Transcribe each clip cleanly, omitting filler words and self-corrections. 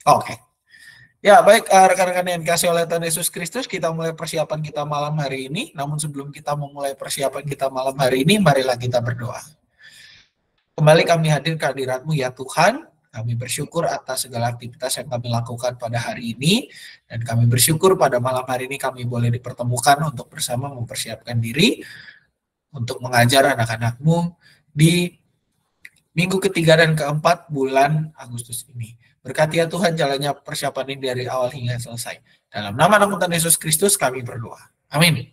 Oke. Ya, baik rekan-rekan yang dikasih oleh Tuhan Yesus Kristus, kita mulai persiapan kita malam hari ini. Namun sebelum kita memulai persiapan kita malam hari ini, marilah kita berdoa. Kembali kami hadir ke hadirat-Mu ya Tuhan. Kami bersyukur atas segala aktivitas yang kami lakukan pada hari ini. Dan kami bersyukur pada malam hari ini kami boleh dipertemukan untuk bersama mempersiapkan diri untuk mengajar anak-anak-Mu di minggu ketiga dan keempat bulan Agustus ini. Berkati ya Tuhan jalannya persiapan ini dari awal hingga selesai. Dalam nama Tuhan Yesus Kristus kami berdoa. Amin.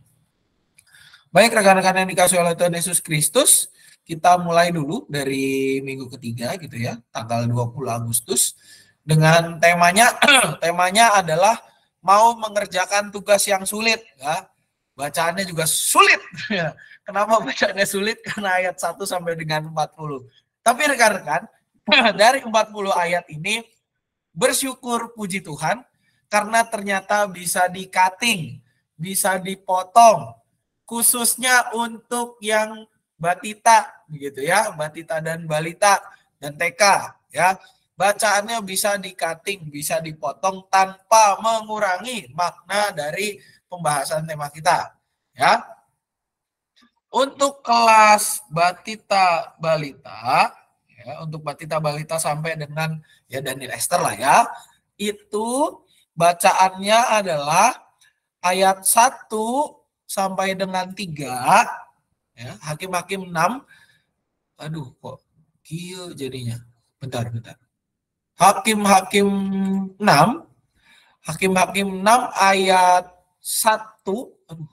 Baik rekan-rekan yang dikasih oleh Tuhan Yesus Kristus, kita mulai dulu dari minggu ketiga gitu ya, tanggal 20 Agustus dengan temanya adalah mau mengerjakan tugas yang sulit ya. Bacaannya juga sulit. Kenapa bacaannya sulit? Karena ayat 1 sampai dengan 40. Tapi rekan-rekan, dari 40 ayat ini bersyukur puji Tuhan karena ternyata bisa di-cutting, bisa dipotong khususnya untuk yang batita begitu ya, batita dan balita dan TK ya. Bacaannya bisa di-cutting, bisa dipotong tanpa mengurangi makna dari pembahasan tema kita ya. Untuk kelas batita balita ya, untuk batita balita sampai dengan ya Daniel Esther lah ya, itu bacaannya adalah ayat 1 sampai dengan 3 ya, Hakim-Hakim 6. Aduh kok kieu jadinya. Bentar. Hakim-Hakim 6 ayat 1. Aduh.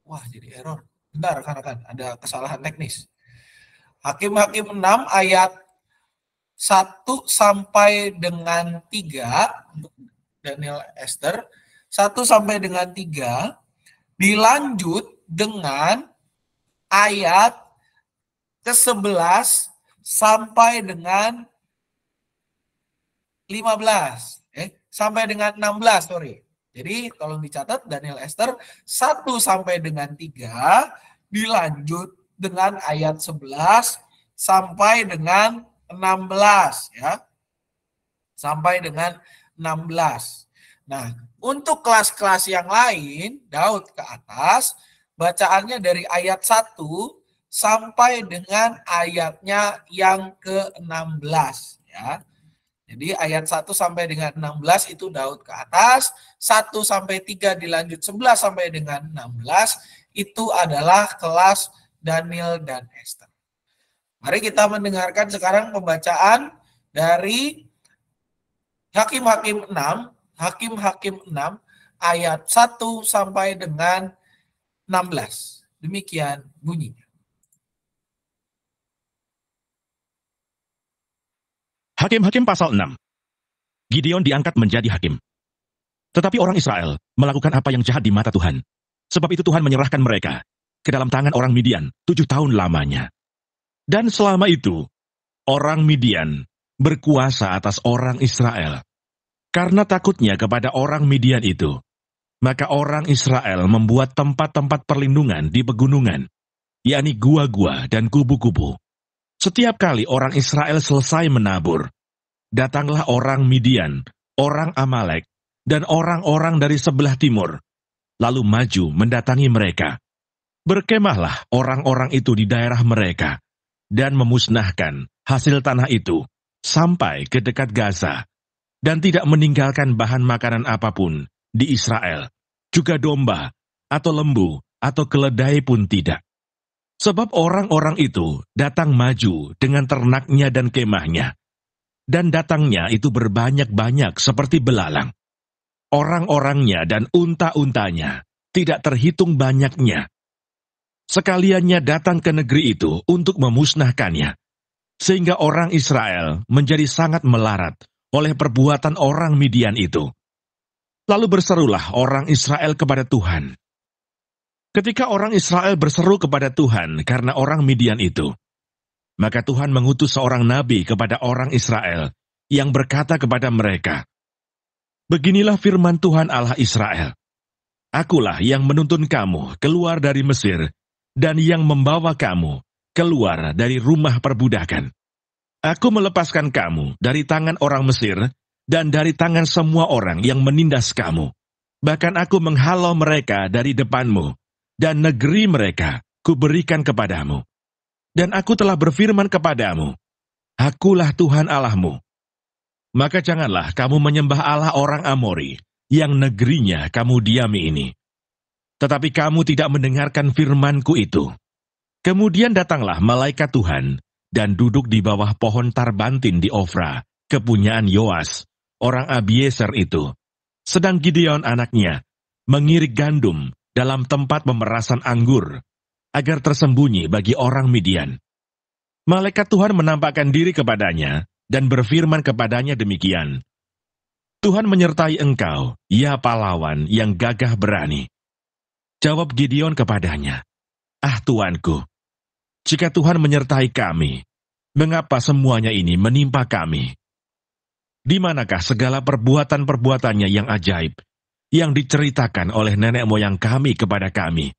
Wah, jadi error. Bentar rekan-rekan, ada kesalahan teknis. Hakim-Hakim 6 ayat 1 sampai dengan 3 untuk Daniel Esther, 1 sampai dengan 3 dilanjut dengan ayat ke-11 sampai dengan 15. Sampai dengan 16, sorry. Jadi tolong dicatat Daniel Esther 1 sampai dengan 3 dilanjut dengan ayat 11 sampai dengan 16 ya. Sampai dengan 16. Nah, untuk kelas-kelas yang lain, Daud ke atas, bacaannya dari ayat 1 sampai dengan ayatnya yang ke-16 ya. Jadi ayat 1 sampai dengan 16 itu Daud ke atas, 1 sampai 3 dilanjut 11 sampai dengan 16 itu adalah kelas Daniel dan Esther. Mari kita mendengarkan sekarang pembacaan dari Hakim-Hakim 6 ayat 1 sampai dengan 16. Demikian bunyinya. Hakim-Hakim pasal 6. Gideon diangkat menjadi hakim. Tetapi orang Israel melakukan apa yang jahat di mata Tuhan. Sebab itu Tuhan menyerahkan mereka ke dalam tangan orang Midian 7 tahun lamanya. Dan selama itu, orang Midian berkuasa atas orang Israel. Karena takutnya kepada orang Midian itu, maka orang Israel membuat tempat-tempat perlindungan di pegunungan, yakni gua-gua dan kubu-kubu. Setiap kali orang Israel selesai menabur, datanglah orang Midian, orang Amalek, dan orang-orang dari sebelah timur, lalu maju mendatangi mereka. Berkemahlah orang-orang itu di daerah mereka, dan memusnahkan hasil tanah itu sampai ke dekat Gaza, dan tidak meninggalkan bahan makanan apapun di Israel, juga domba, atau lembu, atau keledai pun tidak. Sebab orang-orang itu datang maju dengan ternaknya dan kemahnya, dan datangnya itu berbanyak-banyak seperti belalang. Orang-orangnya dan unta-untanya tidak terhitung banyaknya. Sekaliannya datang ke negeri itu untuk memusnahkannya, sehingga orang Israel menjadi sangat melarat oleh perbuatan orang Midian itu. Lalu berserulah orang Israel kepada Tuhan. Ketika orang Israel berseru kepada Tuhan karena orang Midian itu, maka Tuhan mengutus seorang nabi kepada orang Israel yang berkata kepada mereka, "Beginilah firman Tuhan Allah Israel, Akulah yang menuntun kamu keluar dari Mesir dan yang membawa kamu keluar dari rumah perbudakan. Aku melepaskan kamu dari tangan orang Mesir dan dari tangan semua orang yang menindas kamu. Bahkan aku menghalau mereka dari depanmu, dan negeri mereka kuberikan kepadamu. Dan aku telah berfirman kepadamu, Akulah Tuhan Allahmu. Maka janganlah kamu menyembah Allah orang Amori, yang negerinya kamu diami ini. Tetapi kamu tidak mendengarkan firmanku itu. Kemudian datanglah malaikat Tuhan, dan duduk di bawah pohon tarbantin di Ofra, kepunyaan Yoas, orang Abieser itu. Sedang Gideon anaknya mengirik gandum dalam tempat pemerasan anggur, agar tersembunyi bagi orang Midian. Malaikat Tuhan menampakkan diri kepadanya, dan berfirman kepadanya demikian, Tuhan menyertai engkau, ya pahlawan yang gagah berani. Jawab Gideon kepadanya, Tuanku, jika Tuhan menyertai kami, mengapa semuanya ini menimpa kami? Di manakah segala perbuatan-perbuatannya yang ajaib, yang diceritakan oleh nenek moyang kami kepada kami,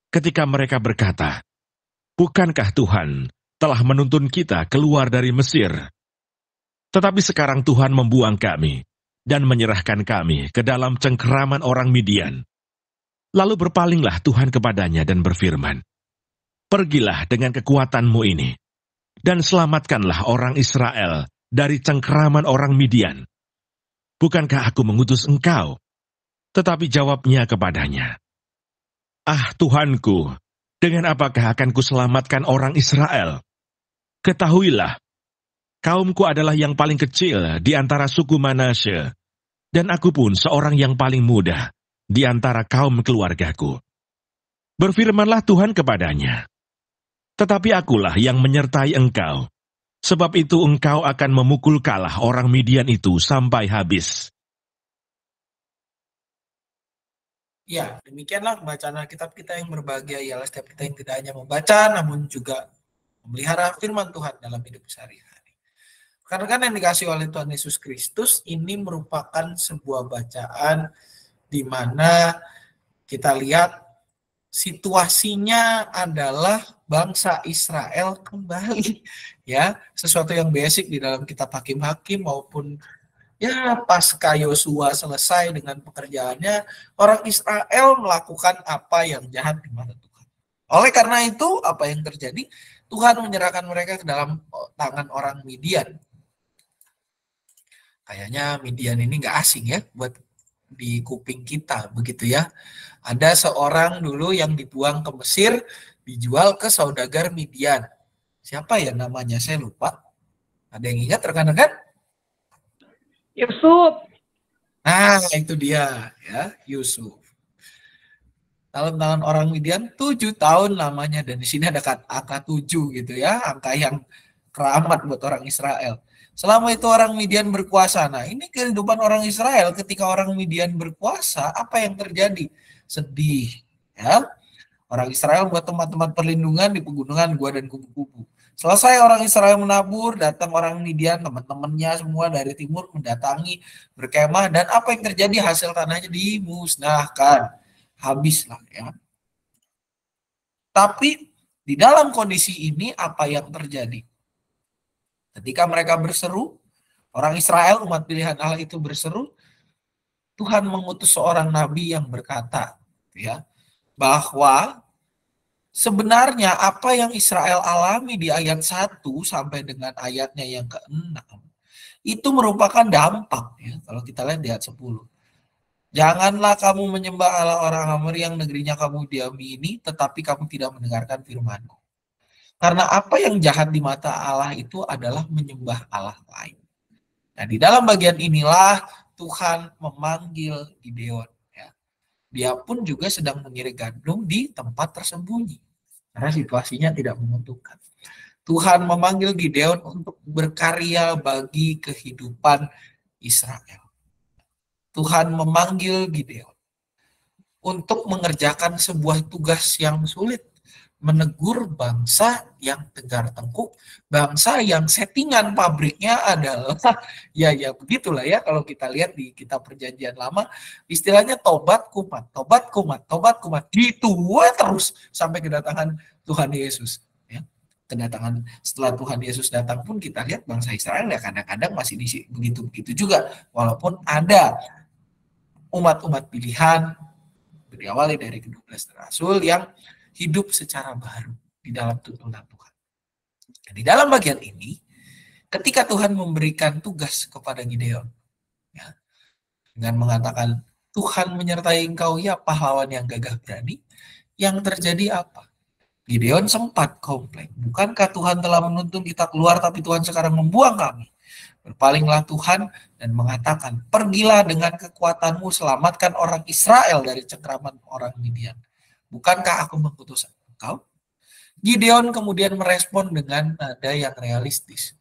ketika mereka berkata, Bukankah Tuhan telah menuntun kita keluar dari Mesir? Tetapi sekarang Tuhan membuang kami, dan menyerahkan kami ke dalam cengkeraman orang Midian. Lalu berpalinglah Tuhan kepadanya dan berfirman, Pergilah dengan kekuatanmu ini, dan selamatkanlah orang Israel dari cengkeraman orang Midian. Bukankah aku mengutus engkau? Tetapi jawabnya kepadanya, Tuhanku, dengan apakah akan kuselamatkan orang Israel? Ketahuilah, kaumku adalah yang paling kecil di antara suku Manasye, dan aku pun seorang yang paling muda di antara kaum keluargaku. Berfirmanlah Tuhan kepadanya, Tetapi akulah yang menyertai engkau, sebab itu engkau akan memukul kalah orang Midian itu sampai habis. Ya, demikianlah pembacaan Alkitab kita yang berbahagia ialah setiap kita yang tidak hanya membaca, namun juga memelihara firman Tuhan dalam hidup sehari-hari. Karena kan yang dikasih oleh Tuhan Yesus Kristus ini merupakan sebuah bacaan di mana kita lihat situasinya adalah bangsa Israel kembali, ya, sesuatu yang basic di dalam kitab Hakim-Hakim maupun ya pasca Yosua selesai dengan pekerjaannya, orang Israel melakukan apa yang jahat di mata Tuhan. Oleh karena itu, apa yang terjadi? Tuhan menyerahkan mereka ke dalam tangan orang Midian. Kayaknya Midian ini nggak asing ya buat di kuping kita, begitu ya. Ada seorang dulu yang dibuang ke Mesir, dijual ke saudagar Midian. Siapa ya namanya? Saya lupa. Ada yang ingat rekan-rekan? Yusuf. Nah, itu dia ya, Yusuf. Dalam tangan orang Midian 7 tahun lamanya, dan di sini ada angka 7 gitu ya, angka yang keramat buat orang Israel. Selama itu orang Midian berkuasa. Nah, ini kehidupan orang Israel ketika orang Midian berkuasa, apa yang terjadi? Sedih ya. Orang Israel buat tempat-tempat perlindungan di pegunungan, gua dan kubu-kubu. Selesai orang Israel menabur, datang orang Midian, teman-temannya semua dari timur mendatangi, berkemah, dan apa yang terjadi? Hasil tanahnya dimusnahkan, habislah ya. Tapi di dalam kondisi ini apa yang terjadi? Ketika mereka berseru, orang Israel, umat pilihan Allah itu berseru, Tuhan mengutus seorang nabi yang berkata, ya, bahwa sebenarnya apa yang Israel alami di ayat 1 sampai dengan ayatnya yang ke-6 itu merupakan dampak ya, kalau kita lihat di ayat 10. Janganlah kamu menyembah Allah orang Amori yang negerinya kamu diami ini, tetapi kamu tidak mendengarkan firman-Ku. Karena apa yang jahat di mata Allah itu adalah menyembah Allah lain. Nah, di dalam bagian inilah Tuhan memanggil Gideon. Ya. Dia pun juga sedang mengirik gandum di tempat tersembunyi. Karena situasinya tidak menguntungkan. Tuhan memanggil Gideon untuk berkarya bagi kehidupan Israel. Tuhan memanggil Gideon untuk mengerjakan sebuah tugas yang sulit. Menegur bangsa yang tegar tengkuk, bangsa yang settingan pabriknya adalah, ya begitulah ya kalau kita lihat di kitab Perjanjian Lama, istilahnya tobat kumat, gitu terus sampai kedatangan Tuhan Yesus. Ya. kedatangan setelah Tuhan Yesus datang pun kita lihat bangsa Israel ya kadang-kadang masih begitu-begitu juga, walaupun ada umat-umat pilihan diawali dari ke-12 rasul yang hidup secara baru di dalam tuntunan Tuhan. Dan di dalam bagian ini, ketika Tuhan memberikan tugas kepada Gideon, ya, dengan mengatakan Tuhan menyertai engkau ya pahlawan yang gagah berani, yang terjadi apa? Gideon sempat komplain, bukankah Tuhan telah menuntun kita keluar tapi Tuhan sekarang membuang kami? Berpalinglah Tuhan dan mengatakan, pergilah dengan kekuatanmu selamatkan orang Israel dari cengkraman orang Midian. Bukankah aku mengutus engkau? Gideon kemudian merespon dengan nada yang realistis.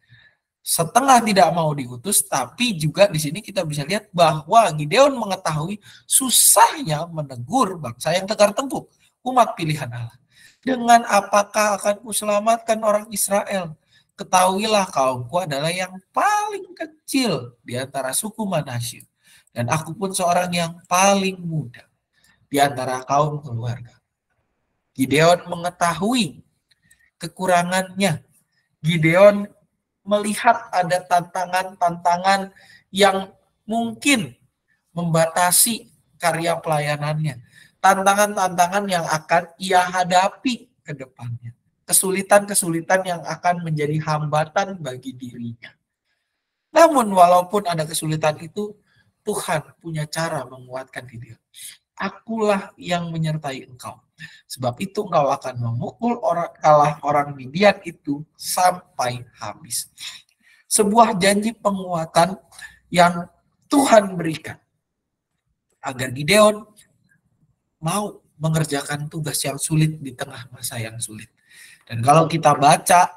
Setengah tidak mau diutus, tapi juga di sini kita bisa lihat bahwa Gideon mengetahui susahnya menegur bangsa yang tegar tengkuk, umat pilihan Allah. Dengan apakah akan kuselamatkan orang Israel? Ketahuilah kaumku adalah yang paling kecil di antara suku Manasye, dan aku pun seorang yang paling muda di antara kaum keluarga. Gideon mengetahui kekurangannya. Gideon melihat ada tantangan-tantangan yang mungkin membatasi karya pelayanannya. Tantangan-tantangan yang akan ia hadapi ke depannya. Kesulitan-kesulitan yang akan menjadi hambatan bagi dirinya. Namun walaupun ada kesulitan itu, Tuhan punya cara menguatkan Gideon. Akulah yang menyertai engkau. Sebab itu engkau akan memukul orang Midian itu sampai habis. Sebuah janji penguatan yang Tuhan berikan agar Gideon mau mengerjakan tugas yang sulit di tengah masa yang sulit. Dan kalau kita baca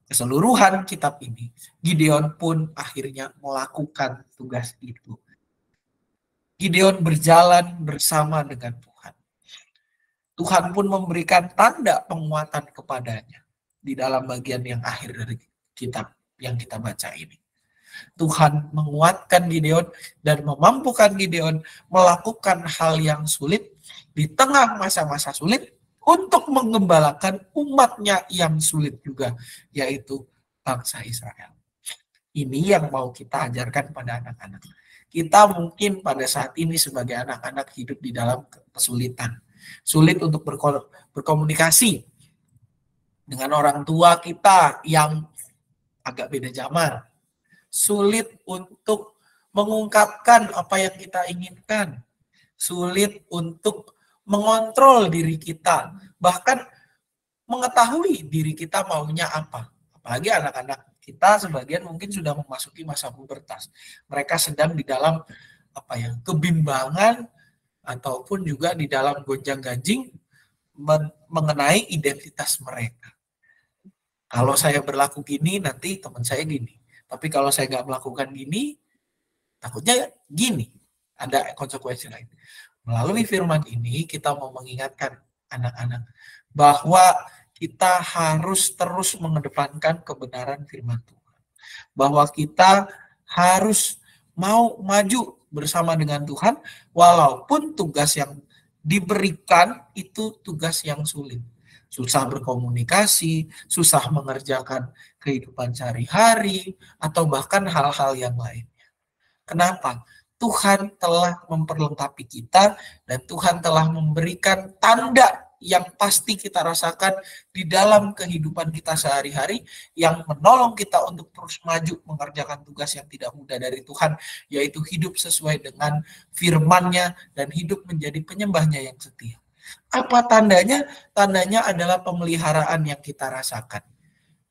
keseluruhan kitab ini, Gideon pun akhirnya melakukan tugas itu. Gideon berjalan bersama dengan Tuhan. Tuhan pun memberikan tanda penguatan kepadanya di dalam bagian yang akhir dari kitab yang kita baca ini. Tuhan menguatkan Gideon dan memampukan Gideon melakukan hal yang sulit di tengah masa-masa sulit untuk mengembalakan umatnya yang sulit juga, yaitu bangsa Israel. Ini yang mau kita ajarkan pada anak-anak. Kita mungkin pada saat ini sebagai anak-anak hidup di dalam kesulitan. Sulit untuk berkomunikasi dengan orang tua kita yang agak beda zaman. Sulit untuk mengungkapkan apa yang kita inginkan. Sulit untuk mengontrol diri kita, bahkan mengetahui diri kita maunya apa. Apalagi anak-anak kita sebagian mungkin sudah memasuki masa pubertas. Mereka sedang di dalam kebimbangan ataupun juga di dalam gonjang-ganjing mengenai identitas mereka. Kalau saya berlaku gini, nanti teman saya gini. Tapi kalau saya nggak melakukan gini, takutnya gini. Ada konsekuensi lain. Melalui firman ini kita mau mengingatkan anak-anak bahwa kita harus terus mengedepankan kebenaran firman Tuhan. Bahwa kita harus mau maju bersama dengan Tuhan walaupun tugas yang diberikan itu tugas yang sulit. Susah berkomunikasi, susah mengerjakan kehidupan sehari-hari, atau bahkan hal-hal yang lainnya. Kenapa? Tuhan telah memperlengkapi kita dan Tuhan telah memberikan tanda yang pasti kita rasakan di dalam kehidupan kita sehari-hari yang menolong kita untuk terus maju mengerjakan tugas yang tidak mudah dari Tuhan, yaitu hidup sesuai dengan firman-Nya dan hidup menjadi penyembahnya yang setia. Apa tandanya? Tandanya adalah pemeliharaan yang kita rasakan.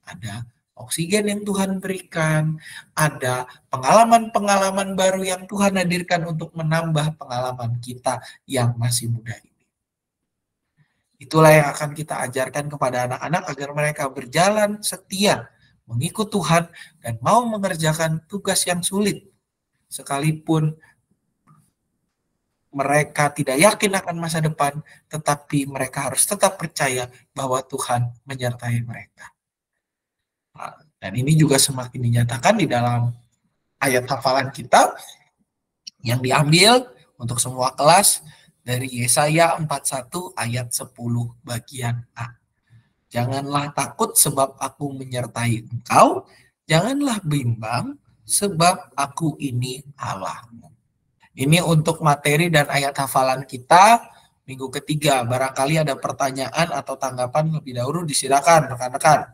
Ada oksigen yang Tuhan berikan, ada pengalaman-pengalaman baru yang Tuhan hadirkan untuk menambah pengalaman kita yang masih muda ini. Itulah yang akan kita ajarkan kepada anak-anak agar mereka berjalan setia, mengikut Tuhan, dan mau mengerjakan tugas yang sulit. Sekalipun mereka tidak yakin akan masa depan, tetapi mereka harus tetap percaya bahwa Tuhan menyertai mereka. Dan ini juga semakin dinyatakan di dalam ayat hafalan kita yang diambil untuk semua kelas dari Yesaya 41 ayat 10 bagian A. Janganlah takut sebab aku menyertai engkau. Janganlah bimbang sebab aku ini Allahmu. Ini untuk materi dan ayat hafalan kita minggu ketiga. Barangkali ada pertanyaan atau tanggapan lebih dahulu, disilakan rekan-rekan.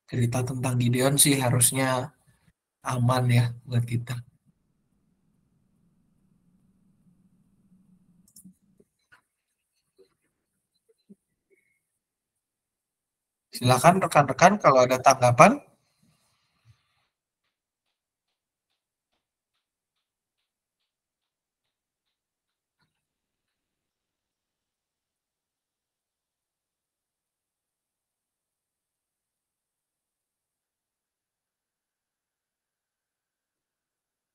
Cerita tentang Gideon sih harusnya aman ya buat kita. Silakan rekan-rekan kalau ada tanggapan.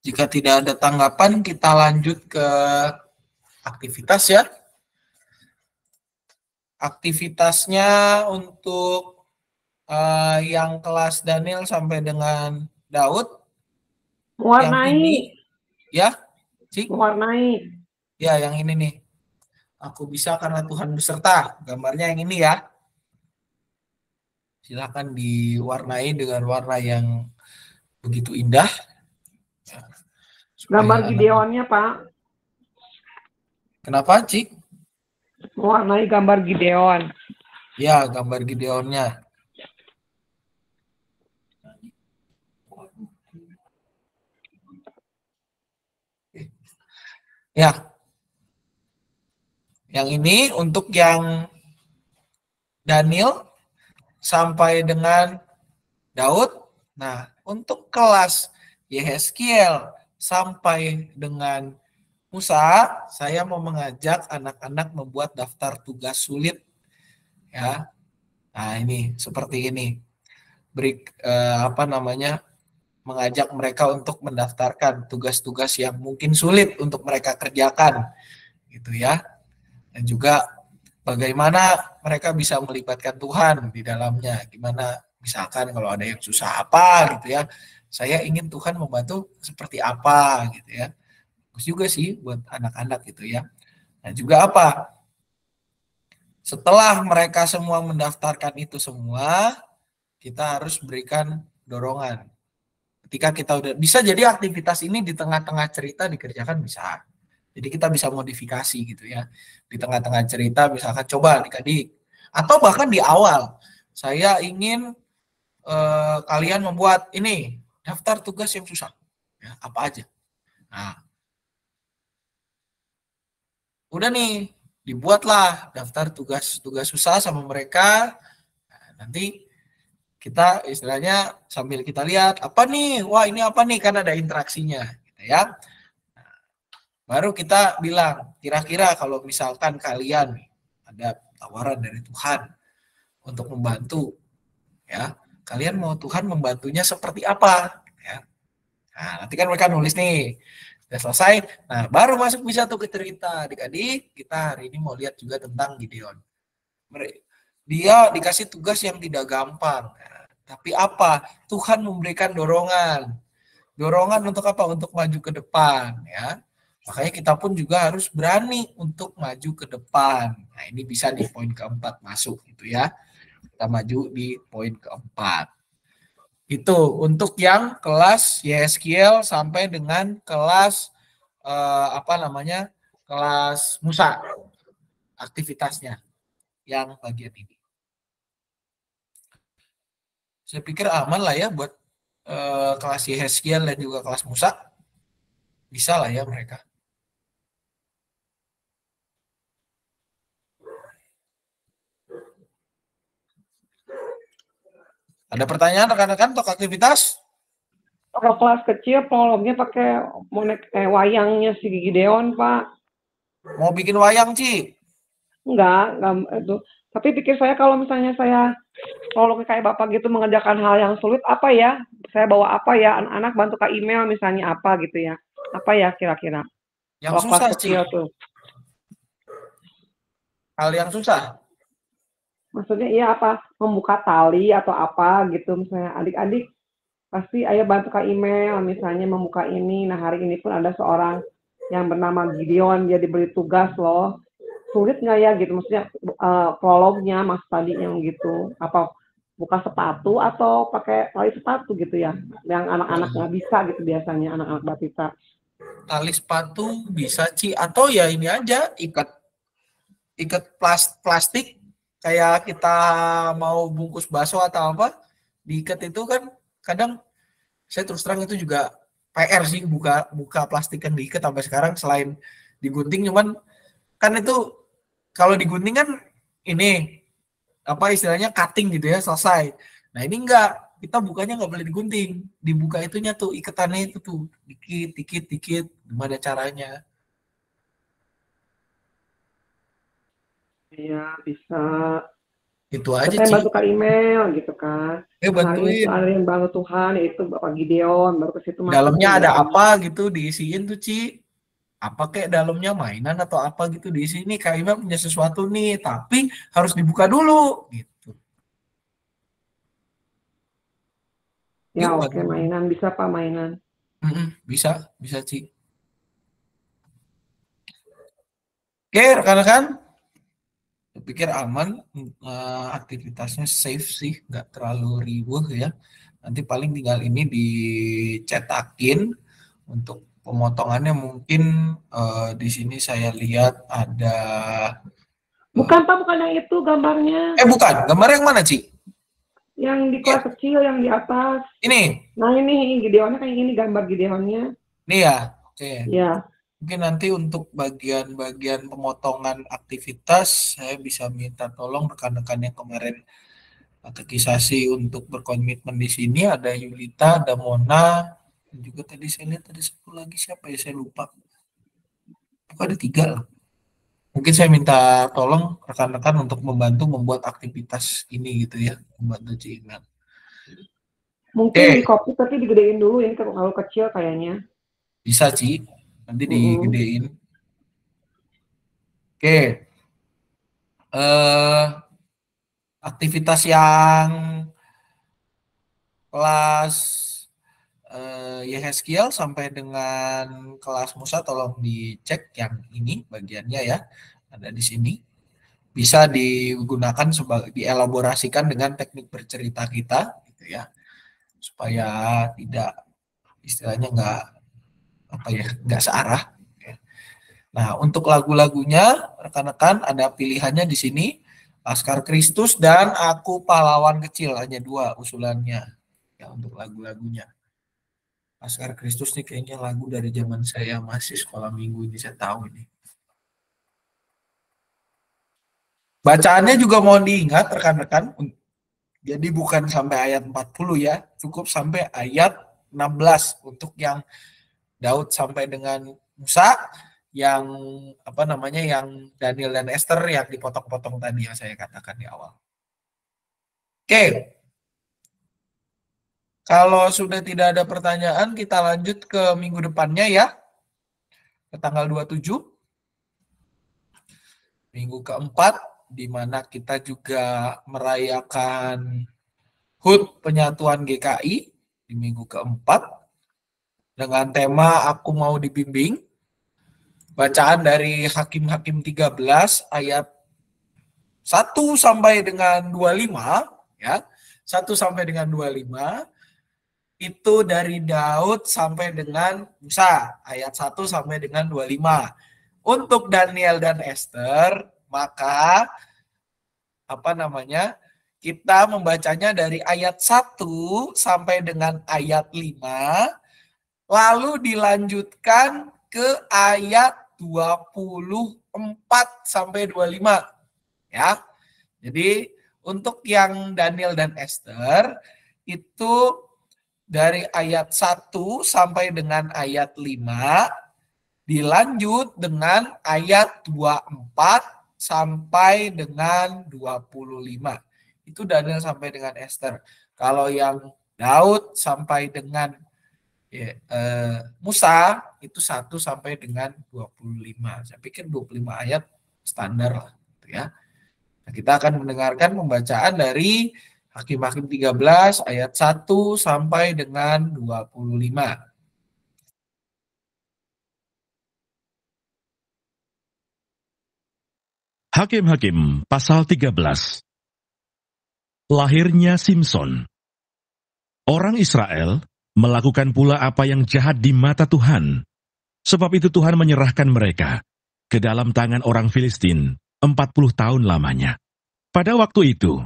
Jika tidak ada tanggapan, kita lanjut ke aktivitas ya. Aktivitasnya untuk yang kelas Daniel sampai dengan Daud. Mewarnai. Yang ini, ya, Cik? Mewarnai. Ya, yang ini nih. Aku bisa karena Tuhan beserta. Gambarnya yang ini ya. Silakan diwarnai dengan warna yang begitu indah. Gambar Gideonnya, Pak. Kenapa, Cik? Mewarnai gambar Gideon. Ya, gambar Gideonnya. Ya. Yang ini untuk yang Daniel sampai dengan Daud. Nah, untuk kelas Yehezkiel sampai dengan Musa, saya mau mengajak anak-anak membuat daftar tugas sulit. Ya. Nah, ini seperti ini. Mengajak mereka untuk mendaftarkan tugas-tugas yang mungkin sulit untuk mereka kerjakan. Gitu ya. Dan juga bagaimana mereka bisa melibatkan Tuhan di dalamnya. Gimana misalkan kalau ada yang susah apa gitu ya. Saya ingin Tuhan membantu seperti apa gitu ya. Bagus juga sih buat anak-anak gitu ya. Nah juga apa? Setelah mereka semua mendaftarkan itu semua, kita harus berikan dorongan. Ketika kita udah bisa, jadi aktivitas ini di tengah-tengah cerita dikerjakan bisa. Jadi kita bisa modifikasi gitu ya. Di tengah-tengah cerita misalkan coba adik-adik. Atau bahkan di awal. Saya ingin kalian membuat ini. Daftar tugas yang susah. Ya, apa aja. Nah. Udah nih. Dibuatlah daftar tugas-tugas susah sama mereka. Nah, nanti kita istilahnya sambil kita lihat. Apa nih? Wah ini apa nih? Kan ada interaksinya. Gitu ya. Baru kita bilang, kira-kira kalau misalkan kalian ada tawaran dari Tuhan untuk membantu, ya, kalian mau Tuhan membantunya seperti apa? Ya. Nah, nanti kan mereka nulis nih, udah selesai. Nah, baru masuk bisa tuh ke cerita, adik-adik. Kita hari ini mau lihat juga tentang Gideon. Dia dikasih tugas yang tidak gampang, tapi apa? Tuhan memberikan dorongan. Dorongan untuk apa? Untuk maju ke depan, ya. Makanya kita pun juga harus berani untuk maju ke depan. Nah, ini bisa di poin keempat masuk gitu ya. Kita maju di poin keempat. Itu untuk yang kelas Yehezkiel sampai dengan kelas kelas Musa. Aktivitasnya yang bagian ini. Saya pikir aman lah ya buat kelas Yehezkiel dan juga kelas Musa. Bisa lah ya mereka. Ada pertanyaan rekan-rekan untuk aktivitas? Kalau kelas kecil prolognya pakai wayangnya si Gideon, Pak. Mau bikin wayang, Ci? Enggak itu. Tapi pikir saya kalau misalnya saya prolognya kayak Bapak gitu mengerjakan hal yang sulit, apa ya? Saya bawa apa ya? Anak-anak bantu ke email misalnya apa gitu ya. Apa ya kira-kira? Yang susah, Ci. Tuh. Hal yang susah. Maksudnya iya apa, membuka tali atau apa gitu, misalnya adik-adik pasti ayo bantu Kak email, misalnya membuka ini. Nah hari ini pun ada seorang yang bernama Gideon, dia diberi tugas loh. Sulit nggak ya gitu, maksudnya prolognya mas tadi yang gitu, apa buka sepatu atau pakai tali sepatu gitu ya, yang anak-anak nggak bisa gitu biasanya anak-anak batita. Tali sepatu bisa Ci, atau ya ini aja ikat plastik kayak kita mau bungkus bakso atau apa, diikat itu kan kadang saya terus terang itu juga PR sih, buka plastik yang diikat sampai sekarang selain digunting, cuman kan itu kalau digunting kan ini apa istilahnya cutting gitu ya, selesai. Nah ini enggak, kita bukanya nggak boleh digunting, dibuka itunya tuh ikatannya itu tuh dikit gimana caranya. Iya bisa. Itu aja Saya Ci. bantu Kak email gitu kan. Hari ini tuh Bantuin. ada yang bantu Tuhan, yaitu Bapak Gideon, baru ke situ Dalamnya masukin ada gitu. apa gitu diisiin tuh Ci. Apa kayak dalamnya mainan atau apa gitu di sini, kayaknya punya sesuatu nih, tapi harus dibuka dulu gitu. Ya Yuk oke, bantu. mainan bisa Pak, mainan. Bisa Ci. Oke rekan-rekan, saya pikir aman, aktivitasnya safe sih, nggak terlalu riuh ya. Nanti paling tinggal ini dicetakin untuk pemotongannya, mungkin di sini saya lihat ada Bukan Pak, bukan yang itu gambarnya. bukan, gambar yang mana Ci? Yang di Ya, kelas kecil, yang di atas. ini Nah ini Gideonnya kayak gini, gambar Gideonnya. ya. Oke. Ya, Mungkin nanti untuk bagian-bagian pemotongan aktivitas, saya bisa minta tolong rekan-rekan yang kemarin katekisasi untuk berkomitmen di sini. Ada Yulita, ada Mona, dan juga tadi saya lihat ada satu lagi, siapa ya, saya lupa. Pokoknya ada 3 lah. Mungkin saya minta tolong rekan-rekan untuk membantu membuat aktivitas ini gitu ya, membantu Cina. mungkin di copy tapi digedein dulu, ini kalau kecil kayaknya. Bisa Ci, nanti digedein. Oke. Aktivitas yang kelas Yehezkiel sampai dengan kelas Musa tolong dicek yang ini bagiannya ya, ada di sini. Bisa digunakan sebagai, dielaborasikan dengan teknik bercerita kita gitu ya, supaya tidak istilahnya nggak searah. Nah untuk lagu-lagunya rekan-rekan ada pilihannya di sini, Laskar Kristus dan Aku Pahlawan Kecil, hanya 2 usulannya ya untuk lagu-lagunya. Laskar Kristus nih kayaknya lagu dari zaman saya masih sekolah minggu ini, saya tahu ini. Bacaannya juga mohon diingat rekan-rekan, jadi bukan sampai ayat 40 ya, cukup sampai ayat 16 untuk yang Daud sampai dengan Musa, yang apa namanya, yang Daniel dan Esther yang dipotong-potong tadi yang saya katakan di awal. Oke. Kalau sudah tidak ada pertanyaan, kita lanjut ke minggu depannya ya. Ke tanggal 27. Minggu keempat, di mana kita juga merayakan HUT Penyatuan GKI di minggu keempat dengan tema Aku Mau Dibimbing. Bacaan dari Hakim-Hakim 13 ayat 1 sampai dengan 25 ya. 1 sampai dengan 25 itu dari Daud sampai dengan Musa, ayat 1 sampai dengan 25. Untuk Daniel dan Esther, maka apa namanya? Kita membacanya dari ayat 1 sampai dengan ayat 5, lalu dilanjutkan ke ayat 24 sampai 25 ya. Jadi untuk yang Daniel dan Esther itu dari ayat 1 sampai dengan ayat 5, dilanjut dengan ayat 24 sampai dengan 25. Itu Daniel sampai dengan Esther. Kalau yang Daud sampai dengan Musa itu 1 sampai dengan 25. Saya pikir 25 ayat standar lah. gitu ya. Nah, kita akan mendengarkan pembacaan dari Hakim-Hakim 13 ayat 1 sampai dengan 25. Hakim-Hakim pasal 13. Lahirnya Simson. Orang Israel melakukan pula apa yang jahat di mata Tuhan. Sebab itu Tuhan menyerahkan mereka ke dalam tangan orang Filistin 40 tahun lamanya. Pada waktu itu,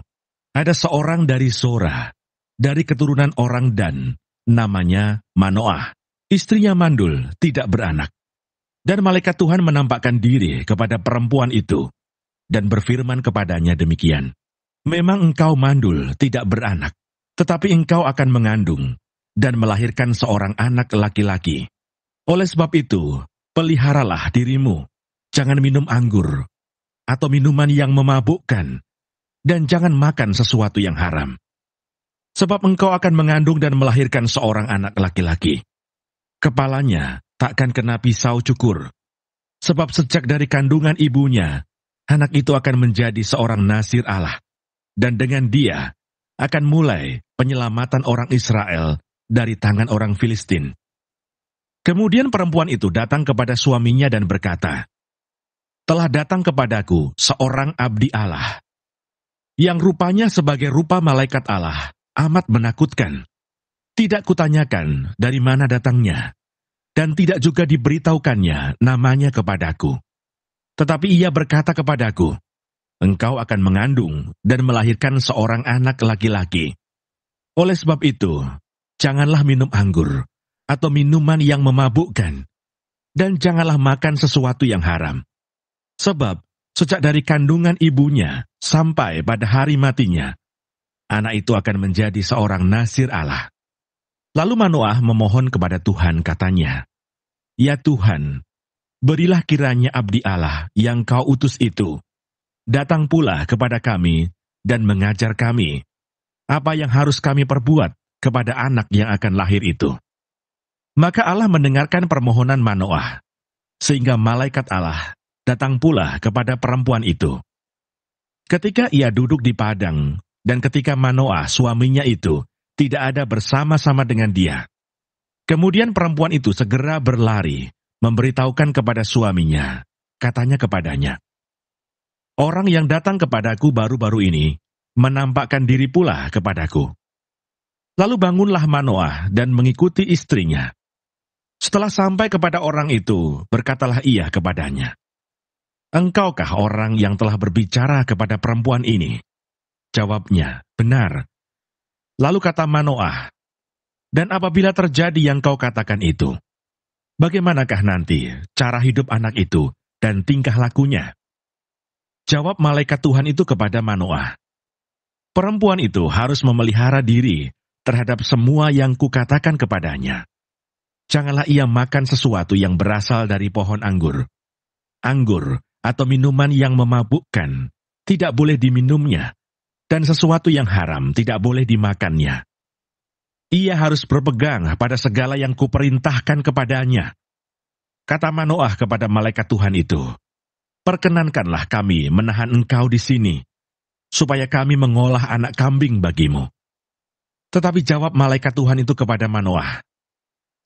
ada seorang dari Sora, dari keturunan orang Dan, namanya Manoah. Istrinya mandul, tidak beranak. Dan malaikat Tuhan menampakkan diri kepada perempuan itu, dan berfirman kepadanya demikian, memang engkau mandul, tidak beranak, tetapi engkau akan mengandung, dan melahirkan seorang anak laki-laki. Oleh sebab itu, peliharalah dirimu, jangan minum anggur, atau minuman yang memabukkan, dan jangan makan sesuatu yang haram. Sebab engkau akan mengandung dan melahirkan seorang anak laki-laki. Kepalanya takkan kena pisau cukur, sebab sejak dari kandungan ibunya, anak itu akan menjadi seorang Nazir Allah, dan dengan dia akan mulai penyelamatan orang Israel dari tangan orang Filistin. Kemudian perempuan itu datang kepada suaminya dan berkata, telah datang kepadaku seorang abdi Allah, yang rupanya sebagai rupa malaikat Allah, amat menakutkan. Tidak kutanyakan dari mana datangnya, dan tidak juga diberitahukannya namanya kepadaku. Tetapi ia berkata kepadaku, engkau akan mengandung dan melahirkan seorang anak laki-laki. Oleh sebab itu, janganlah minum anggur atau minuman yang memabukkan, dan janganlah makan sesuatu yang haram. Sebab, sejak dari kandungan ibunya sampai pada hari matinya, anak itu akan menjadi seorang Nazir Allah. Lalu Manoah memohon kepada Tuhan, katanya, ya Tuhan, berilah kiranya abdi Allah yang kau utus itu datang pula kepada kami dan mengajar kami apa yang harus kami perbuat kepada anak yang akan lahir itu. Maka Allah mendengarkan permohonan Manoah, sehingga malaikat Allah datang pula kepada perempuan itu. Ketika ia duduk di padang, dan ketika Manoah suaminya itu tidak ada bersama-sama dengan dia, kemudian perempuan itu segera berlari, memberitahukan kepada suaminya, katanya kepadanya, orang yang datang kepadaku baru-baru ini, menampakkan diri pula kepadaku. Lalu bangunlah Manoah dan mengikuti istrinya. Setelah sampai kepada orang itu, berkatalah ia kepadanya, engkaukah orang yang telah berbicara kepada perempuan ini? Jawabnya, benar. Lalu kata Manoah, dan apabila terjadi yang kau katakan itu, bagaimanakah nanti cara hidup anak itu dan tingkah lakunya? Jawab malaikat Tuhan itu kepada Manoah, perempuan itu harus memelihara diri terhadap semua yang kukatakan kepadanya. Janganlah ia makan sesuatu yang berasal dari pohon anggur. Anggur atau minuman yang memabukkan tidak boleh diminumnya, dan sesuatu yang haram tidak boleh dimakannya. Ia harus berpegang pada segala yang kuperintahkan kepadanya. Kata Manoah kepada malaikat Tuhan itu, perkenankanlah kami menahan engkau di sini, supaya kami mengolah anak kambing bagimu. Tetapi jawab malaikat Tuhan itu kepada Manoah,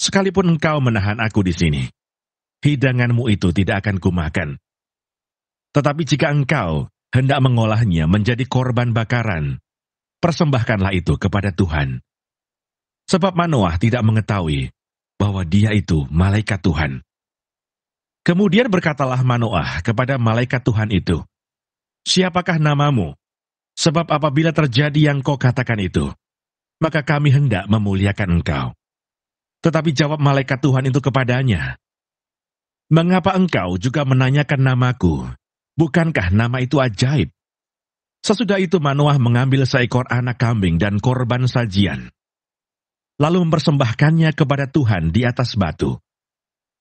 sekalipun engkau menahan aku di sini, hidanganmu itu tidak akan kumakan. Tetapi jika engkau hendak mengolahnya menjadi korban bakaran, persembahkanlah itu kepada Tuhan. Sebab Manoah tidak mengetahui bahwa dia itu malaikat Tuhan. Kemudian berkatalah Manoah kepada malaikat Tuhan itu, siapakah namamu? Sebab apabila terjadi yang kau katakan itu, maka kami hendak memuliakan engkau. Tetapi jawab malaikat Tuhan itu kepadanya, mengapa engkau juga menanyakan namaku? Bukankah nama itu ajaib? Sesudah itu Manoah mengambil seekor anak kambing dan korban sajian, lalu mempersembahkannya kepada Tuhan di atas batu.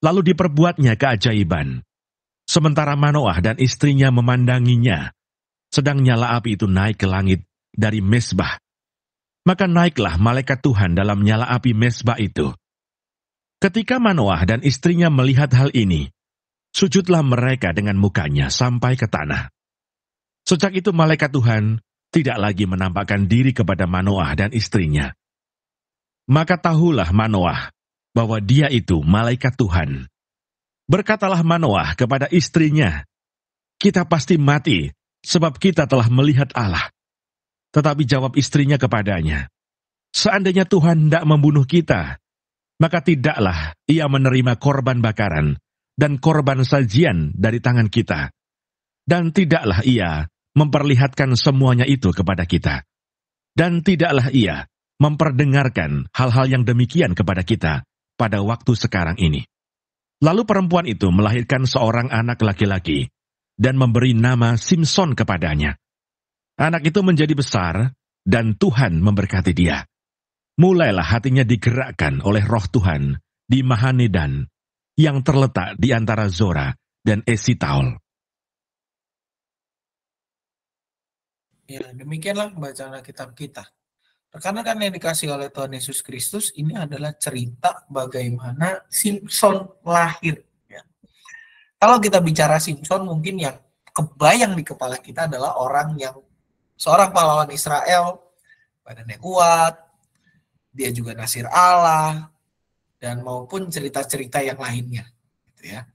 Lalu diperbuatnya keajaiban. Sementara Manoah dan istrinya memandanginya, sedang nyala api itu naik ke langit dari mezbah. Maka naiklah malaikat Tuhan dalam nyala api mezbah itu. Ketika Manoah dan istrinya melihat hal ini, sujudlah mereka dengan mukanya sampai ke tanah. Sejak itu malaikat Tuhan tidak lagi menampakkan diri kepada Manoah dan istrinya. Maka tahulah Manoah bahwa dia itu malaikat Tuhan. Berkatalah Manoah kepada istrinya, "Kita pasti mati, sebab kita telah melihat Allah." Tetapi jawab istrinya kepadanya, "Seandainya Tuhan hendak membunuh kita, maka tidaklah ia menerima korban bakaran dan korban sajian dari tangan kita. Dan tidaklah ia memperlihatkan semuanya itu kepada kita. Dan tidaklah ia memperdengarkan hal-hal yang demikian kepada kita pada waktu sekarang ini." Lalu perempuan itu melahirkan seorang anak laki-laki dan memberi nama Simson kepadanya. Anak itu menjadi besar dan Tuhan memberkati dia. Mulailah hatinya digerakkan oleh Roh Tuhan di Mahanedan yang terletak di antara Zora dan Esitaol. Ya, demikianlah bacaan Alkitab kita. Rekan-rekan yang dikasih oleh Tuhan Yesus Kristus, ini adalah cerita bagaimana Simson lahir. Ya. Kalau kita bicara Simson, mungkin yang kebayang di kepala kita adalah seorang pahlawan Israel, badannya kuat, dia juga nasir Allah, dan maupun cerita-cerita yang lainnya. Gitu ya.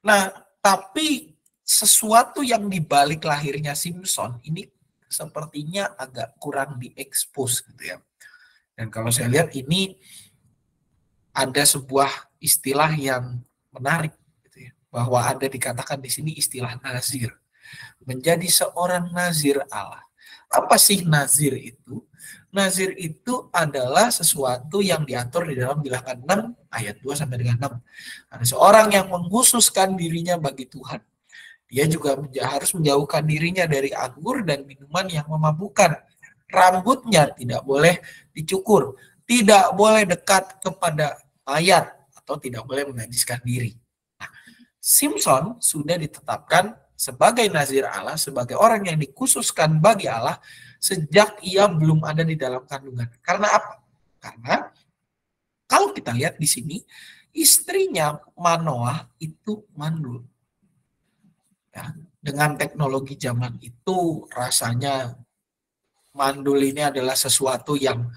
Nah, tapi sesuatu yang dibalik lahirnya Simson ini sepertinya agak kurang diekspos gitu ya. Dan kalau saya lihat ini ada sebuah istilah yang menarik gitu ya, bahwa ada dikatakan di sini istilah nazir. Menjadi seorang nazir Allah. Apa sih nazir itu? Nazir itu adalah sesuatu yang diatur di dalam Bilangan 6 ayat 2 sampai dengan 6. Ada seorang yang mengkhususkan dirinya bagi Tuhan. Dia juga harus menjauhkan dirinya dari anggur dan minuman yang memabukkan. Rambutnya tidak boleh dicukur. Tidak boleh dekat kepada mayat atau tidak boleh menajiskan diri. Nah, Simson sudah ditetapkan sebagai nazir Allah, sebagai orang yang dikhususkan bagi Allah sejak ia belum ada di dalam kandungan. Karena apa? Karena kalau kita lihat di sini, istrinya Manoah itu mandul. Ya, dengan teknologi zaman itu rasanya mandul ini adalah sesuatu yang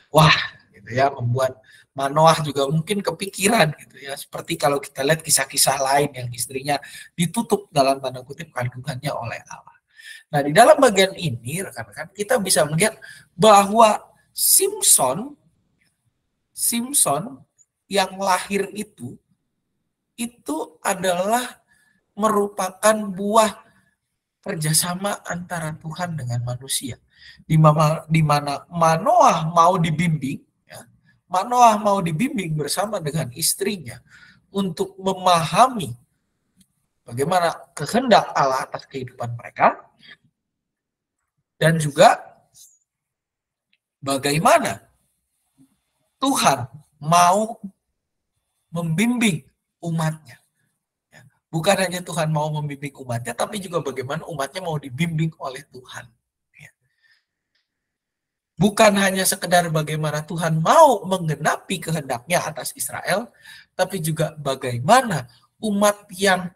wah gitu ya, membuat Manoah juga mungkin kepikiran gitu ya, seperti kalau kita lihat kisah-kisah lain yang istrinya ditutup dalam tanda kutip kandungannya oleh Allah. Nah, di dalam bagian ini rekan-rekan kita bisa melihat bahwa Simson yang lahir itu adalah merupakan buah kerjasama antara Tuhan dengan manusia. Di mana Manoah mau dibimbing, ya, Manoah mau dibimbing bersama dengan istrinya untuk memahami bagaimana kehendak Allah atas kehidupan mereka, dan juga bagaimana Tuhan mau membimbing umatnya. Bukan hanya Tuhan mau membimbing umatnya, tapi juga bagaimana umatnya mau dibimbing oleh Tuhan. Bukan hanya sekedar bagaimana Tuhan mau menggenapi kehendaknya atas Israel, tapi juga bagaimana umat yang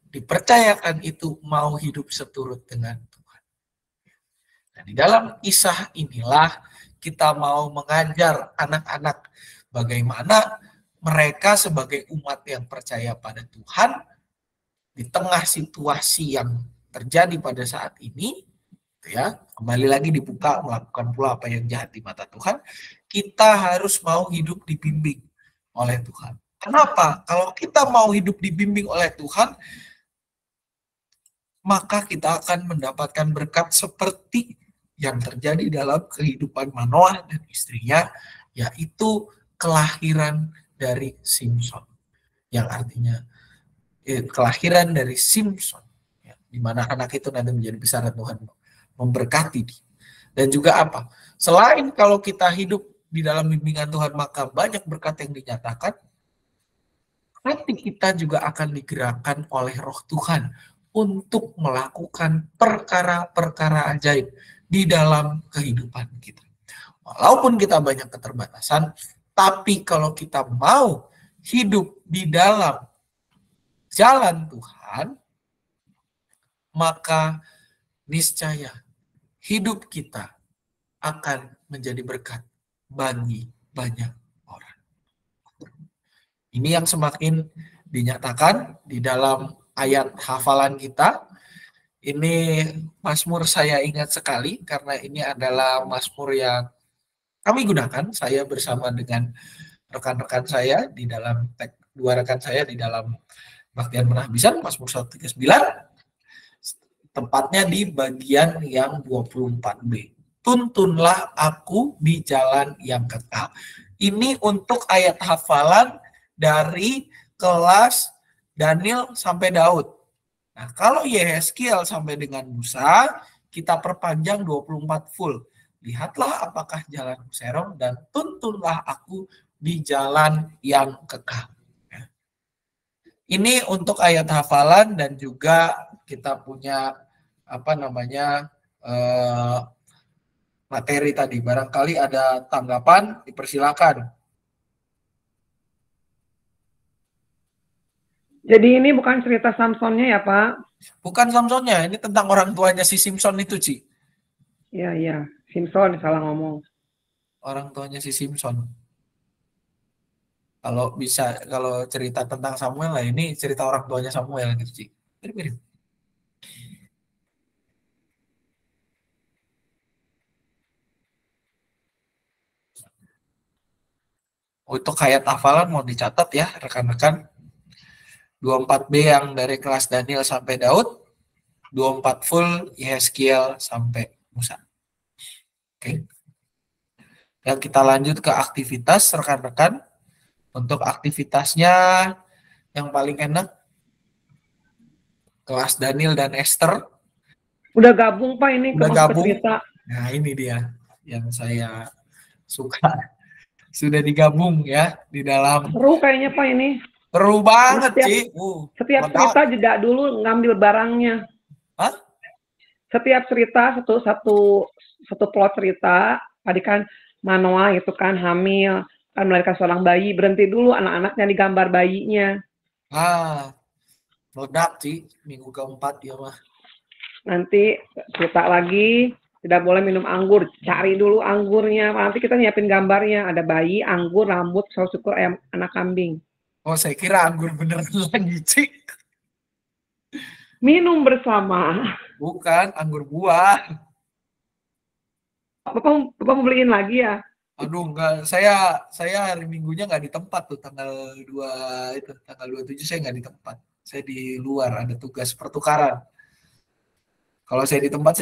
dipercayakan itu mau hidup seturut dengan Tuhan. Nah, di dalam kisah inilah kita mau mengajar anak-anak bagaimana mereka sebagai umat yang percaya pada Tuhan, di tengah situasi yang terjadi pada saat ini, ya, kembali lagi dibuka melakukan pula apa yang jahat di mata Tuhan, kita harus mau hidup dibimbing oleh Tuhan. Kenapa? Kalau kita mau hidup dibimbing oleh Tuhan, maka kita akan mendapatkan berkat seperti yang terjadi dalam kehidupan Manoah dan istrinya, yaitu kelahiran dari Simson, yang artinya kelahiran dari Simson, ya, di mana anak itu nanti menjadi besar dan Tuhan memberkati dia. Dan juga apa? Selain kalau kita hidup di dalam bimbingan Tuhan, maka banyak berkat yang dinyatakan, hati kita juga akan digerakkan oleh Roh Tuhan untuk melakukan perkara-perkara ajaib di dalam kehidupan kita. Walaupun kita banyak keterbatasan, tapi kalau kita mau hidup di dalam jalan Tuhan, maka niscaya hidup kita akan menjadi berkat bagi banyak orang. Ini yang semakin dinyatakan di dalam ayat hafalan kita. Ini Mazmur saya ingat sekali karena ini adalah Mazmur yang kami gunakan, saya bersama dengan rekan-rekan saya di dalam dua rekan saya di dalam Baktian Penahbisan, Mazmur 139, tempatnya di bagian yang 24b. Tuntunlah aku di jalan yang kekal. Ini untuk ayat hafalan dari kelas Daniel sampai Daud. Nah, kalau Yehezkiel sampai dengan Musa, kita perpanjang 24 full. Lihatlah apakah jalanku serong dan tuntunlah aku di jalan yang kekal. Ini untuk ayat hafalan dan juga kita punya materi tadi. Barangkali ada tanggapan, dipersilakan. Jadi ini bukan cerita Samsonnya ya, Pak? Bukan Samsonnya, ini tentang orang tuanya si Simpson itu, Ci. Iya, Simpson, salah ngomong. Orang tuanya si Simpson. Kalau bisa, kalau cerita tentang Samuel lah, ini cerita orang tuanya Samuel gitu, Ci. Mirip-mirip. Untuk ayat hafalan mau dicatat ya, rekan-rekan. 24b yang dari kelas Daniel sampai Daud, 24 full Yehezkiel sampai Musa. Oke. Dan kita lanjut ke aktivitas rekan-rekan. Untuk aktivitasnya yang paling enak kelas Daniel dan Esther. Udah gabung Pak ini Udah gabung. Cerita. Nah, ini dia yang saya suka. Sudah digabung ya di dalam. Seru kayaknya Pak ini. Seru banget, Ci. Setiap cerita jeda dulu ngambil barangnya. Hah? Setiap cerita satu plot cerita, tadi kan Manoah itu kan hamil, kan melahirkan seorang bayi, berhenti dulu anak-anaknya digambar bayinya. Meledak sih minggu keempat ya mah. Nanti cerita lagi, tidak boleh minum anggur, cari dulu anggurnya, nanti kita nyiapin gambarnya, ada bayi, anggur, rambut, saus syukur, ayam, anak kambing. Oh, saya kira anggur beneran lagi, Ci. Minum bersama. Bukan, anggur buah. Bapak mau beliin lagi ya? Aduh, enggak. Saya hari Minggunya nggak di tempat tuh, tanggal 27 saya nggak di tempat. Saya di luar, ada tugas pertukaran. Kalau saya di tempat,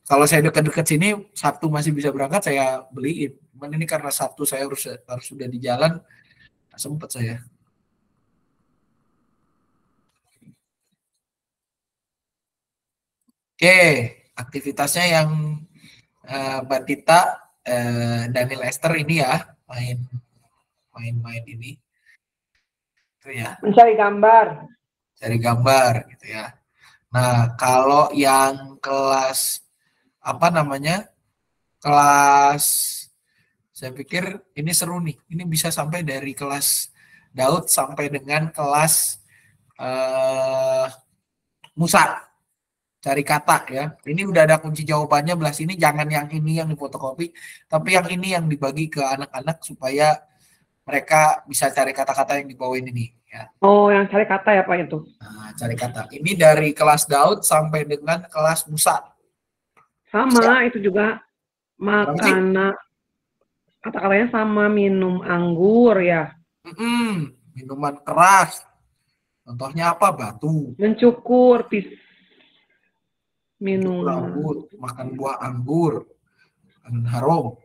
kalau saya dekat-dekat sini, Sabtu masih bisa berangkat, saya beliin. Cuman ini karena Sabtu saya harus sudah di jalan, nggak sempat saya. Oke, aktivitasnya yang Mbak Tita, Daniel Esther ini ya, main ini. Itu ya. Mencari gambar. Cari gambar gitu ya. Nah, kalau yang kelas kelas saya pikir ini seru nih. Ini bisa sampai dari kelas Daud sampai dengan kelas Musa. Cari kata ya. Ini udah ada kunci jawabannya belah sini. Jangan yang ini yang difotokopi, tapi yang ini yang dibagi ke anak-anak supaya mereka bisa cari kata-kata yang dibawain ini. Ya. Oh, yang cari kata ya Pak itu? Nah, cari kata. Ini dari kelas Daud sampai dengan kelas Musa. Sama, itu juga makanan. Kata-katanya sama, minum anggur ya. Minuman keras. Contohnya apa? Batu. Mencukur, minum rambut, makan buah anggur, makan harum.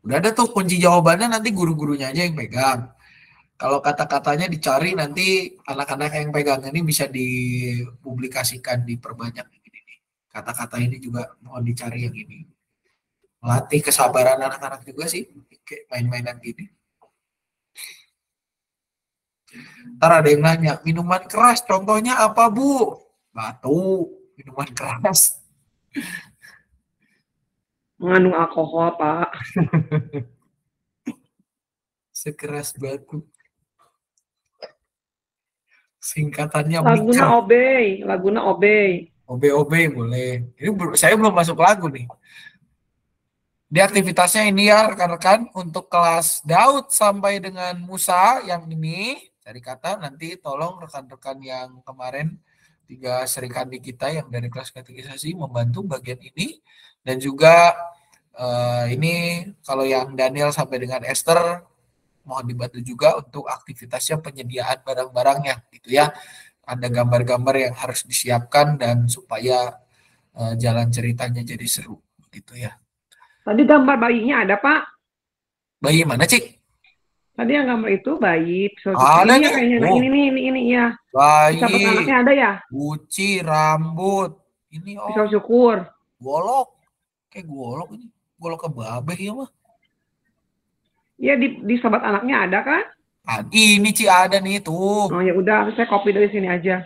Udah ada tuh kunci jawabannya, nanti guru-gurunya aja yang pegang. Kalau kata-katanya dicari, nanti anak-anak yang pegang ini bisa dipublikasikan, diperbanyak ini. Kata-kata ini juga mohon dicari yang ini. Melatih kesabaran anak-anak juga sih, kayak main-mainan gini. Ntar ada yang nanya, minuman keras contohnya apa Bu? Batu. Minuman keras. Mengandung alkohol, Pak. Sekeras batu. Singkatannya Laguna Obey. OB boleh. Ini saya belum masuk lagu nih. Di aktivitasnya ini ya rekan-rekan, untuk kelas Daud sampai dengan Musa yang ini, cari kata nanti tolong rekan-rekan yang kemarin 3 serikandi kita yang dari kelas katekisasi membantu bagian ini. Dan juga ini kalau yang Daniel sampai dengan Esther, mohon dibantu juga untuk aktivitasnya penyediaan barang-barangnya gitu ya. Ada gambar-gambar yang harus disiapkan dan supaya jalan ceritanya jadi seru gitu ya. Tadi gambar bayinya ada, Pak? Bayi mana, Cik? Tadi yang gambar itu bayi. Ada ini nih. ya kayaknya. Nah, ini ya. Bayi. Sahabat anaknya ada ya? Guci, rambut. Ini Pisau syukur. Golok. Kayak golok ini. Golok kebabe ya mah. Iya di sahabat anaknya ada kan? Ini Ci ada nih tuh. Oh ya udah, saya copy dari sini aja.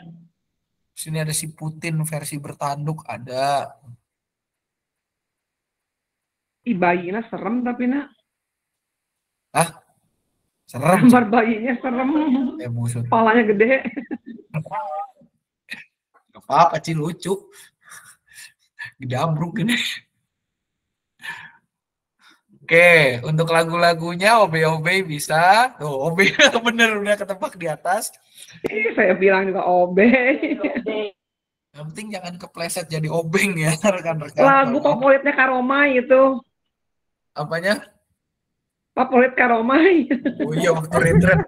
Sini ada si Putin versi bertanduk ada. Bayinya serem tapi nak. Hah? Serem. Gambar bayinya serem. Kepalanya gede. Gak apa-apa Ci, lucu. Gedambruk ini. Oke, untuk lagu-lagunya OB bisa. Tuh, OB bener udah ketebak di atas. Saya bilang juga OB. Yang penting jangan kepleset jadi obeng ya rekan-rekan. Lagu favoritnya Karomai itu. Apanya? Favorit Karomai. Oh iya, waktu retret.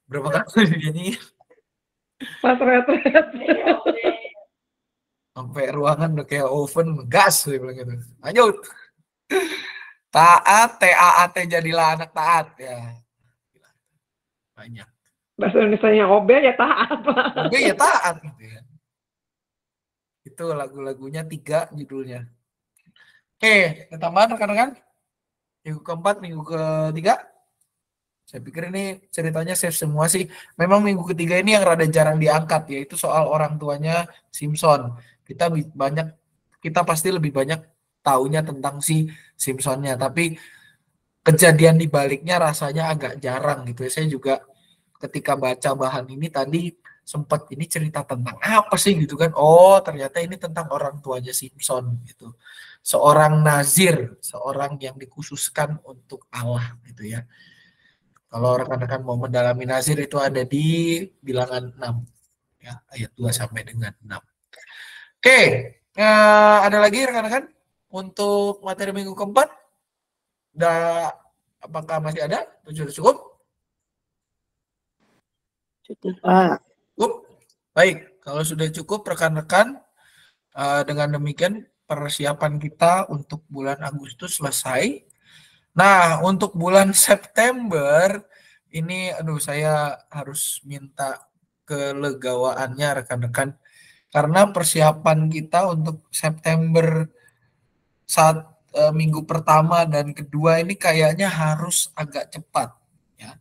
Berapa kali dinyanyiin? Pas retret. Sampai ruangan udah kayak oven, gas dia bilang gitu. Lanjut. Taat, TAAT jadilah anak taat ya. Banyak. Bahasa Indonesianya OB ya taat. OB ya taat gitu ya. Itu lagu-lagunya 3 judulnya. Oke, tambahan rekan-rekan. Minggu keempat, minggu ketiga. Saya pikir ini ceritanya safe semua sih. Memang minggu ketiga ini yang rada jarang diangkat, yaitu soal orang tuanya Simpson. Kita pasti lebih banyak taunya tentang si Simpsonnya, tapi kejadian di baliknya rasanya agak jarang gitu ya. Saya juga ketika baca bahan ini tadi sempat ini cerita tentang apa sih gitu kan. Oh, ternyata ini tentang orang tuanya Simpson gitu. Seorang nazir, seorang yang dikhususkan untuk Allah gitu ya. Kalau rekan-rekan mau mendalami nazir itu ada di bilangan 6 ya, ayat 2 sampai dengan 6. Oke, ada lagi rekan-rekan untuk materi minggu keempat? Apakah masih ada? Sudah cukup? Cukup, Pak. Cukup. Baik, kalau sudah cukup rekan-rekan, dengan demikian persiapan kita untuk bulan Agustus selesai. Nah, untuk bulan September ini saya harus minta kelegawaannya rekan-rekan, karena persiapan kita untuk September saat minggu pertama dan kedua ini kayaknya harus agak cepat ya.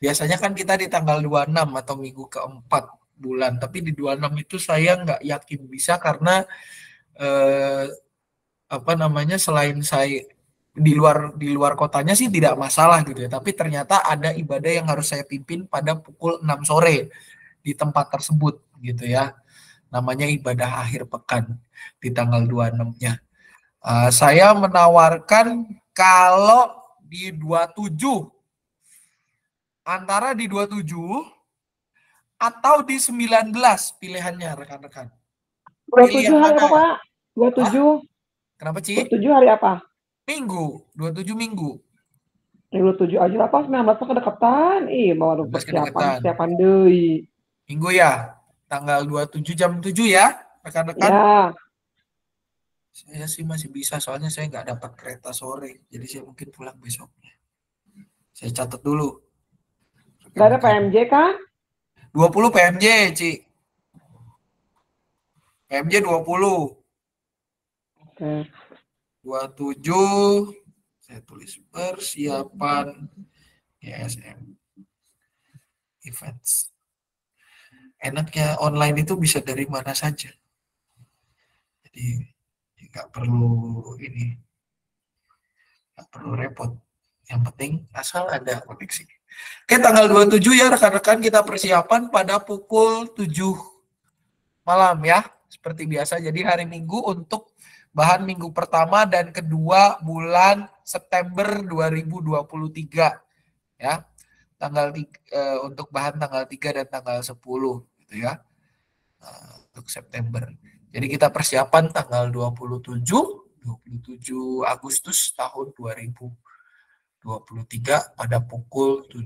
Biasanya kan kita di tanggal 26 atau minggu keempat bulan, tapi di 26 itu saya nggak yakin bisa karena selain saya di luar kotanya sih tidak masalah gitu ya, tapi ternyata ada ibadah yang harus saya pimpin pada pukul 6 sore di tempat tersebut gitu ya. Namanya ibadah akhir pekan di tanggal 26-nya. Saya menawarkan kalau di 27, antara di 27 atau di 19 pilihannya rekan-rekan. 27 hari apa, Pak? 27. Kenapa, Ci? 27 hari apa? Minggu, 27 minggu. 27 aja apa, 19 kedekatan. Baru persiapan deui. Minggu ya, tanggal 27 jam 7 ya, rekan-rekan. Ya. Saya sih masih bisa, soalnya saya nggak dapat kereta sore, jadi saya mungkin pulang besoknya. Saya catat dulu. Nggak ada PMJ kan? 20 PMJ, Ci. PMJ 20. Oke. 27, saya tulis persiapan YSM events. Enaknya online itu bisa dari mana saja. Jadi nggak perlu repot. Yang penting asal ada koneksi. Oke, tanggal 27 ya rekan-rekan, kita persiapan pada pukul 7 malam ya. seperti biasa. Jadi hari Minggu untuk bahan minggu pertama dan kedua bulan September 2023 ya. Untuk bahan tanggal 3 dan tanggal 10 gitu ya. Untuk September. Jadi kita persiapan tanggal 27 Agustus tahun 2023 pada pukul 7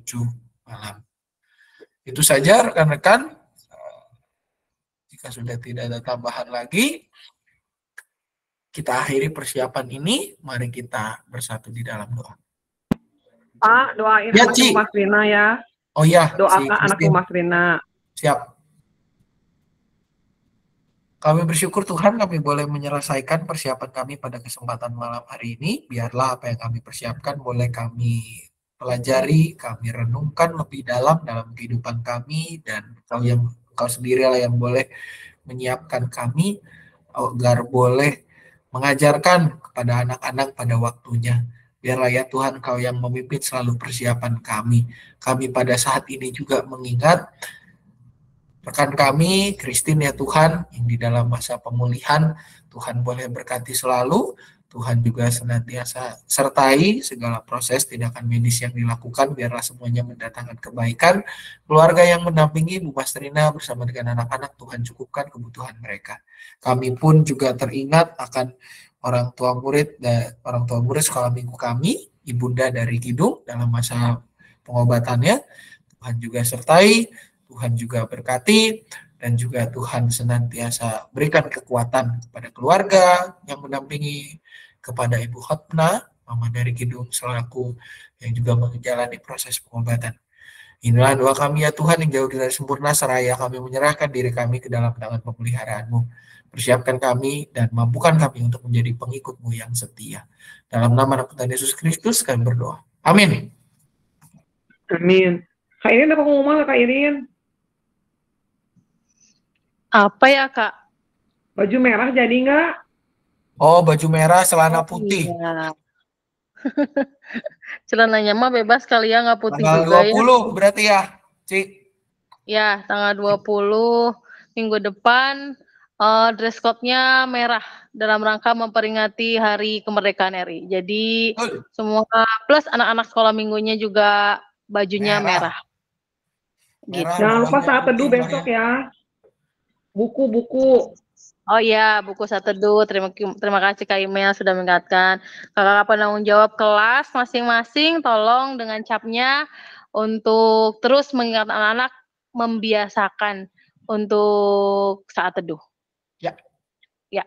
malam. Itu saja rekan-rekan. Jika sudah tidak ada tambahan lagi, kita akhiri persiapan ini. Mari kita bersatu di dalam doa. Pak, doain Ya, anakku Mas Rina ya. Oh iya, Doakan anakku Mas Rina. Siap. Kami bersyukur Tuhan kami boleh menyelesaikan persiapan kami pada kesempatan malam hari ini. Biarlah apa yang kami persiapkan boleh kami pelajari, kami renungkan lebih dalam kehidupan kami, dan Kau sendirilah yang boleh menyiapkan kami agar boleh mengajarkan kepada anak-anak pada waktunya. Biarlah ya Tuhan Kau yang memimpin selalu persiapan kami. Kami pada saat ini juga mengingat rekan kami, Christine ya Tuhan, yang di dalam masa pemulihan, Tuhan boleh berkati selalu, Tuhan juga senantiasa sertai segala proses tindakan medis yang dilakukan, biarlah semuanya mendatangkan kebaikan. Keluarga yang mendampingi Bu Mastrina bersama dengan anak-anak, Tuhan cukupkan kebutuhan mereka. Kami pun juga teringat akan orang tua murid sekolah minggu kami, Ibunda dari Kidung dalam masa pengobatannya. Tuhan juga sertai, Tuhan juga berkati, dan juga Tuhan senantiasa berikan kekuatan kepada keluarga yang mendampingi, kepada Ibu Hotna, Mama dari Kidung selaku yang juga menjalani proses pengobatan. Inilah doa kami ya Tuhan yang jauh dari sempurna, seraya kami menyerahkan diri kami ke dalam tangan pemeliharaanmu. Persiapkan kami dan mampukan kami untuk menjadi pengikut-Mu yang setia. Dalam nama Anak Tuhan Yesus Kristus kami berdoa. Amin. Amin. Kak Irin ada pengumuman Kak Irin? Apa ya Kak? Baju merah jadi nggak? Oh, baju merah, celana putih. Iya. Celananya mah bebas kali ya, nggak putih tanggal juga 20 ya. Berarti ya, Cik? Ya, tanggal 20 minggu depan dress code-nya merah dalam rangka memperingati Hari Kemerdekaan RI. Jadi semua plus anak-anak sekolah minggunya juga bajunya merah. Gitu. Jangan lupa saat teduh besok ya. Buku-buku. Oh iya, buku saat teduh. Terima kasih Kak Email sudah mengingatkan. Kakak penanggung jawab kelas masing-masing tolong dengan capnya untuk terus mengingat anak-anak membiasakan untuk saat teduh. Ya. Ya.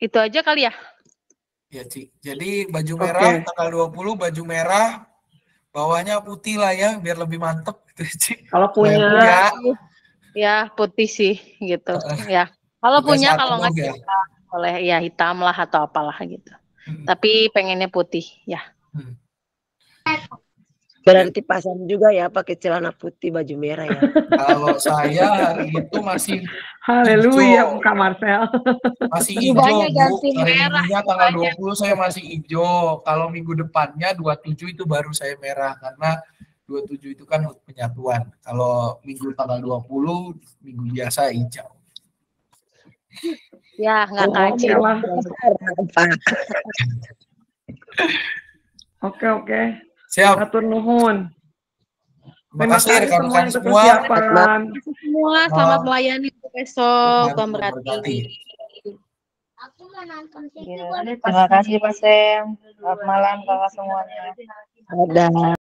Itu aja kali ya. Ya, Cik. Jadi baju merah tanggal 20 baju merah, bawahnya putih lah ya biar lebih mantep gitu, Cik. Kalau punya ya putih sih gitu. Ya. Kalau punya, kalau nggak ya boleh ya hitam lah atau apalah gitu. Tapi pengennya putih ya. Berarti pasang juga ya pakai celana putih baju merah ya. Kalau saya hari itu masih haleluya Kak Marcel. Masih hijau, Bu. Hari minggunya tanggal 20 saya masih hijau. Kalau minggu depannya 27 itu baru saya merah karena 27 itu kan penyatuan. Kalau minggu tanggal 20 minggu biasa hijau. Ya, nggak kaji. Oke. Siap. Atur nuhun. Terima kasih rekan-rekan semua. Semua selamat melayani besok. Tuhan berkati. Terima kasih Pak Sem. Selamat malam kakak semuanya. Ada.